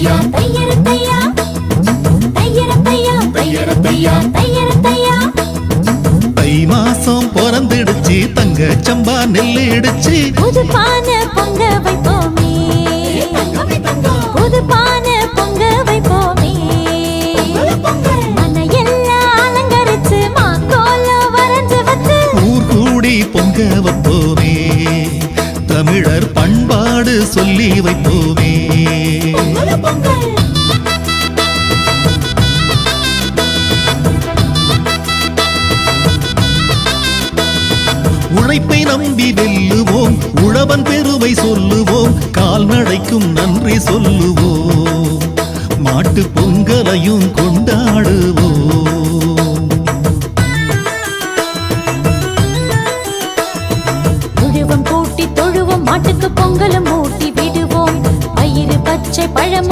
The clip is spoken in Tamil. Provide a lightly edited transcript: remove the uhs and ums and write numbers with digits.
தையா தையர தையா தையர தையா தையர தையா தையர தையா தை மாசம் பிறந்துடுச்சு தங்க சம்பா நெல்லு இடிச்சு புது பானை பொங்க வைப்போமே புது பானை பொங்க வைப்போமே மனையெல்லாம் அலங்கரிச்சு மாக்கோலம் வரைஞ்சு வச்சு ஊர் கூடி பொங்க வைப்போமே தமிழர் பண்பாடு சொல்லி வைப்போமே உழைப்பை நம்பி வெல்லுவோம் உழவன் பெருமை சொல்லுவோம் கால்நடைக்கும் நன்றி சொல்லுவோம் மாட்டு பொங்கலையும் கொண்டாடுவோம் தொழுவம் கூட்டி தொழுவோம் மாட்டுக்கு பொங்கலும் ஊட்டி விடுவோம் பயிறு பச்சை பழமும்